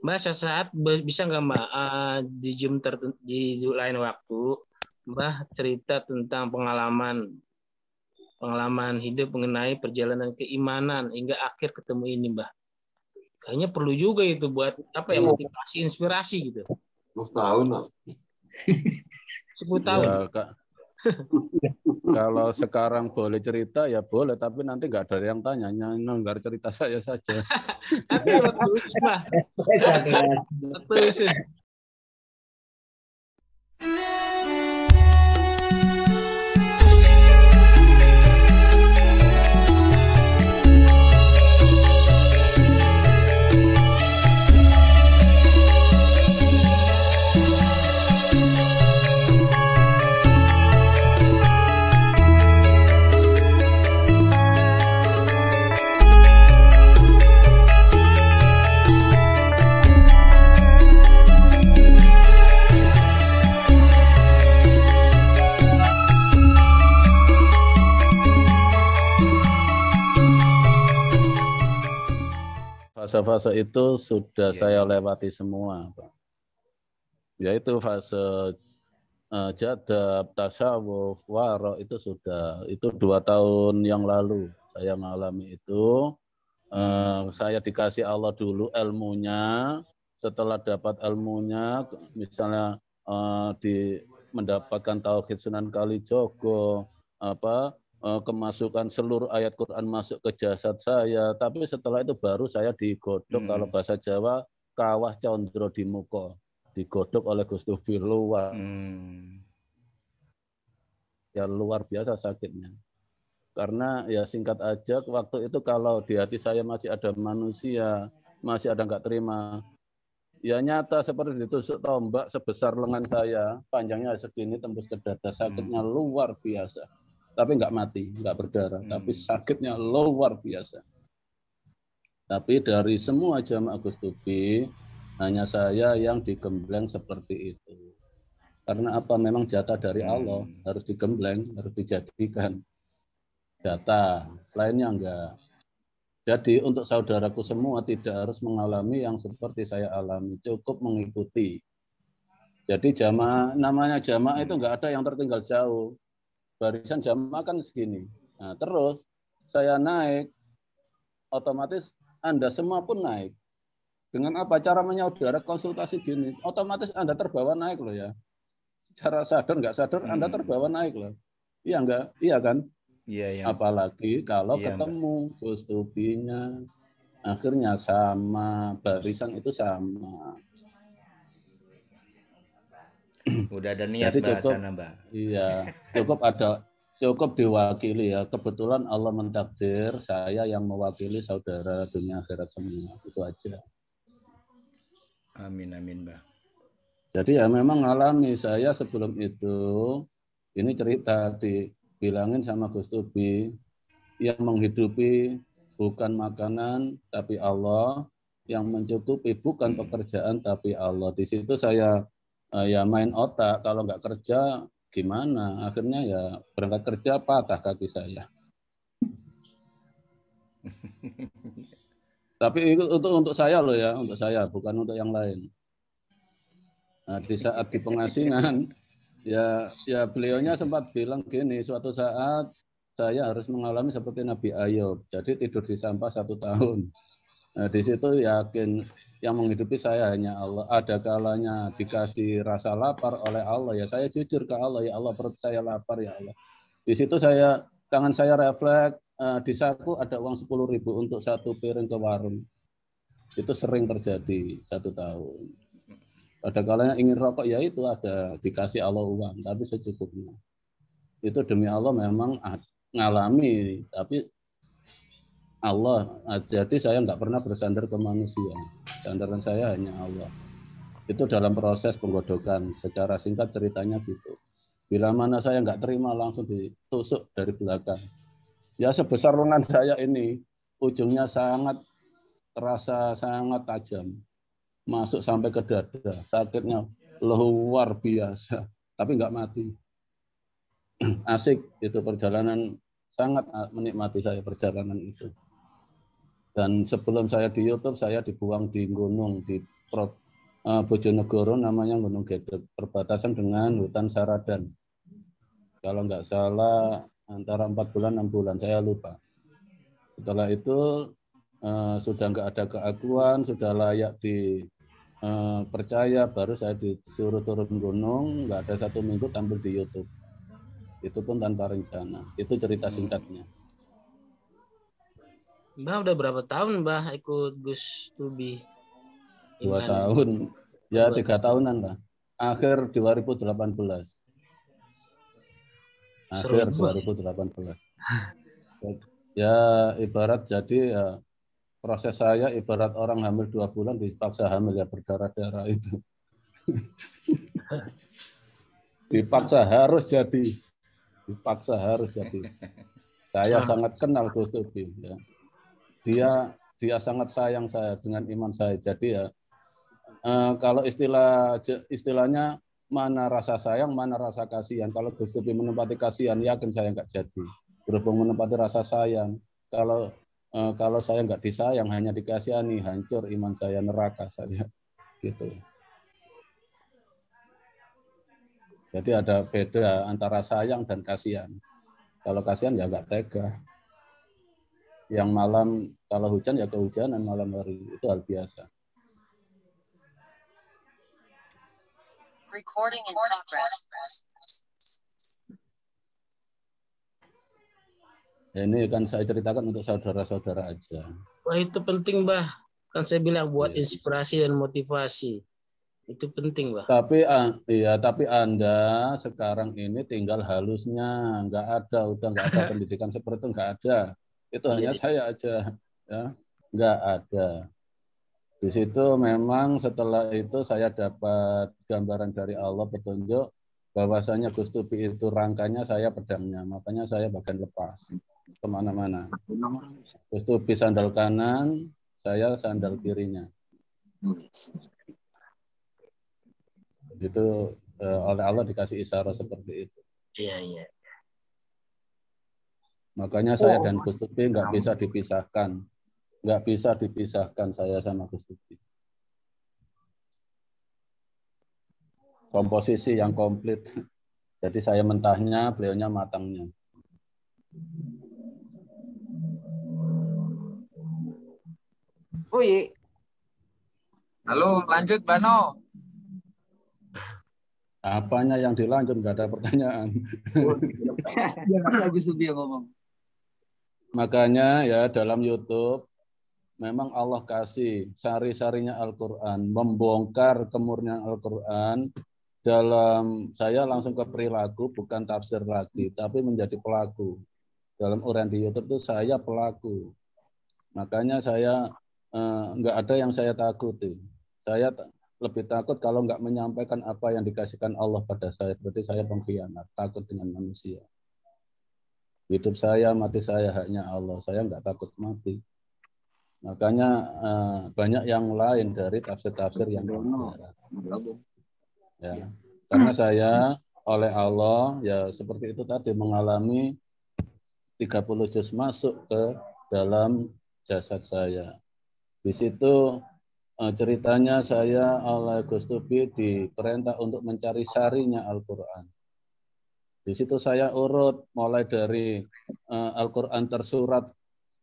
Mbak, saat bisa nggak Mbak di Zoom di lain waktu, Mbak cerita tentang pengalaman hidup mengenai perjalanan keimanan hingga akhir ketemu ini, Mbak. Kayaknya perlu juga itu buat apa ya, motivasi, inspirasi gitu. 10 tahun. 10 tahun. Ya, Kak. Kalau sekarang boleh cerita ya boleh, tapi nanti nggak ada yang tanya, nggak cerita saya saja. Tapi waktu khusus, Mbak. Waktu khusus. Fase-fase itu sudah saya lewati semua, Pak. Yaitu fase jadab, tasawuf, waro itu sudah, itu 2 tahun yang lalu saya mengalami itu. Saya dikasih Allah dulu ilmunya, setelah dapat ilmunya, misalnya mendapatkan Tauhid Sunan Kalijogo, kemasukan seluruh ayat Quran masuk ke jasad saya, tapi setelah itu baru saya digodok, kalau bahasa Jawa, kawah condro di muka, digodok oleh Gusti luar. Ya luar biasa sakitnya. Karena ya singkat aja, waktu itu kalau di hati saya masih ada manusia, masih ada nggak terima, ya nyata seperti ditusuk tombak sebesar lengan saya, panjangnya segini tembus ke dada, sakitnya luar biasa. Tapi nggak mati, nggak berdarah, tapi sakitnya luar biasa. Tapi dari semua jamaah Gus Tubi, hanya saya yang digembleng seperti itu. Karena apa? Memang jatah dari Allah, harus digembleng, harus dijadikan jatah, lainnya enggak. Jadi untuk saudaraku semua tidak harus mengalami yang seperti saya alami, cukup mengikuti. Jadi namanya jamaah itu enggak ada yang tertinggal jauh. Barisan jamaah kan segini. Nah, terus saya naik, otomatis Anda semua pun naik. Dengan apa? Cara menyaudara konsultasi gini, otomatis Anda terbawa naik loh ya. Secara sadar nggak sadar Anda terbawa naik loh. Iya enggak? Iya kan? Iya. Apalagi kalau ketemu Gus Tubinya, akhirnya sama, barisan itu sama. Udah ada niat bahasana, Mbak. Iya, cukup diwakili ya. Kebetulan Allah mentakdir saya yang mewakili saudara dunia akhirat semua. Itu aja. Amin, Mbak. Jadi ya memang alami saya sebelum itu, ini cerita dibilangin sama Gus Tubi, yang menghidupi bukan makanan tapi Allah, yang mencukupi bukan pekerjaan tapi Allah. Di situ saya ya main otak, kalau nggak kerja gimana? Akhirnya ya berangkat kerja patah kaki saya. Tapi itu untuk saya loh ya, untuk saya, bukan untuk yang lain. Nah, di saat di pengasingan, ya beliaunya sempat bilang gini, suatu saat saya harus mengalami seperti Nabi Ayub, jadi tidur di sampah 1 tahun. Nah, di situ yakin yang menghidupi saya hanya Allah. Ada kalanya dikasih rasa lapar oleh Allah, ya saya jujur ke Allah, ya Allah perut saya lapar ya Allah. Di situ tangan saya refleks, di saku ada uang 10.000 untuk 1 piring ke warung. Itu sering terjadi 1 tahun. Ada kalanya ingin rokok, ya itu ada dikasih Allah uang, tapi secukupnya. Itu demi Allah memang ngalami, tapi Allah. Jadi saya nggak pernah bersandar ke manusia. Sandaran saya hanya Allah. Itu dalam proses penggodokan. Secara singkat ceritanya gitu. Bila mana saya nggak terima, langsung ditusuk dari belakang. Ya sebesar lengan saya ini, ujungnya terasa sangat tajam. Masuk sampai ke dada. Sakitnya luar biasa. Tapi nggak mati. Asik itu perjalanan, sangat menikmati saya perjalanan itu. Dan sebelum saya di YouTube, saya dibuang di gunung, Bojonegoro namanya Gunung Gedek, perbatasan dengan hutan Saradan. Kalau nggak salah antara 4 bulan 6 bulan, saya lupa. Setelah itu sudah nggak ada keakuan, sudah layak dipercaya, baru saya disuruh turun gunung, nggak ada 1 minggu tampil di YouTube. Itu pun tanpa rencana. Itu cerita singkatnya. Mbah udah berapa tahun Mbah ikut Gus Tubi? 2 tahun, ya 3 tahunan lah. Akhir 2018. Akhir 2018. Ya ibarat jadi ya, proses saya ibarat orang hamil 2 bulan dipaksa hamil ya, berdarah-darah itu. Dipaksa harus jadi. Dipaksa harus jadi. Saya sangat kenal Gus Tubi. Ya. Dia sangat sayang saya dengan iman saya. Jadi ya kalau istilahnya mana rasa sayang, mana rasa kasihan. Kalau Gus Tubi menempati kasihan, yakin saya nggak jadi. Berhubung menempati rasa sayang, kalau saya nggak disayang, hanya dikasihani, hancur iman saya, neraka saya. Gitu. Jadi ada beda antara sayang dan kasihan. Kalau kasihan ya nggak tega. Yang malam kalau hujan ya kehujanan malam hari, itu hal biasa. Recording in progress. Ini kan saya ceritakan untuk saudara-saudara aja. Wah itu penting Mbah. Kan saya bilang buat inspirasi dan motivasi. Itu penting Mbah. Tapi Anda sekarang ini tinggal halusnya, nggak ada, udah nggak ada pendidikan seperti itu, nggak ada. Itu hanya saya aja, ya, nggak ada. Di situ memang setelah itu saya dapat gambaran dari Allah, petunjuk bahwasanya Gus Tubi itu rangkanya, saya pedangnya, makanya saya bagian lepas kemana-mana. Gus Tubi sandal kanan, saya sandal kirinya. Itu oleh Allah dikasih isyarat seperti itu. Iya. Makanya saya dan Gus Tubi nggak bisa dipisahkan. Nggak bisa dipisahkan saya sama Gus Tubi. Komposisi yang komplit. Jadi saya mentahnya, beliaunya matangnya. Ui. Halo, lanjut Bano. Apanya yang dilanjut, nggak ada pertanyaan. Gus Tubi yang ngomong. Makanya ya dalam YouTube memang Allah kasih sari-sarinya Al-Quran, membongkar kemurnian Al-Quran dalam, saya langsung ke perilaku, bukan tafsir lagi, tapi menjadi pelaku. Dalam uraian di YouTube itu saya pelaku. Makanya saya nggak ada yang saya takuti. Saya lebih takut kalau nggak menyampaikan apa yang dikasihkan Allah pada saya. Berarti saya pengkhianat, takut dengan manusia. Hidup saya, mati saya haknya Allah. Saya nggak takut mati. Makanya banyak yang lain dari tafsir-tafsir yang ada. Ya, karena saya oleh Allah ya seperti itu tadi mengalami 30 juz masuk ke dalam jasad saya. Di situ ceritanya saya oleh Gus Tubi diperintah untuk mencari sarinya Al-Quran. Di situ saya urut mulai dari Al-Quran tersurat.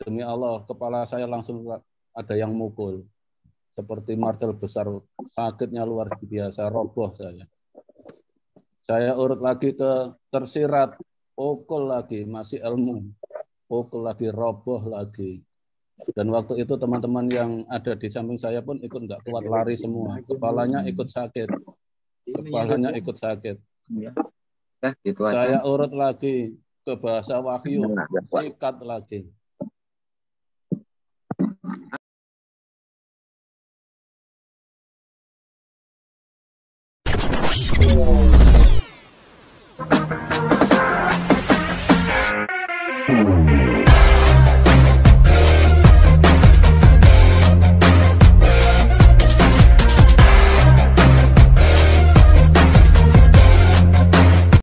Demi Allah, kepala saya langsung ada yang mukul. Seperti martel besar, sakitnya luar biasa, roboh saya. Saya urut lagi ke tersirat, pukul lagi, masih ilmu. Pukul lagi, roboh lagi. Dan waktu itu teman-teman yang ada di samping saya pun ikut nggak kuat, lari semua. Kepalanya ikut sakit. Kepalanya ikut sakit. Saya urut lagi ke bahasa wahyu, sikat lagi.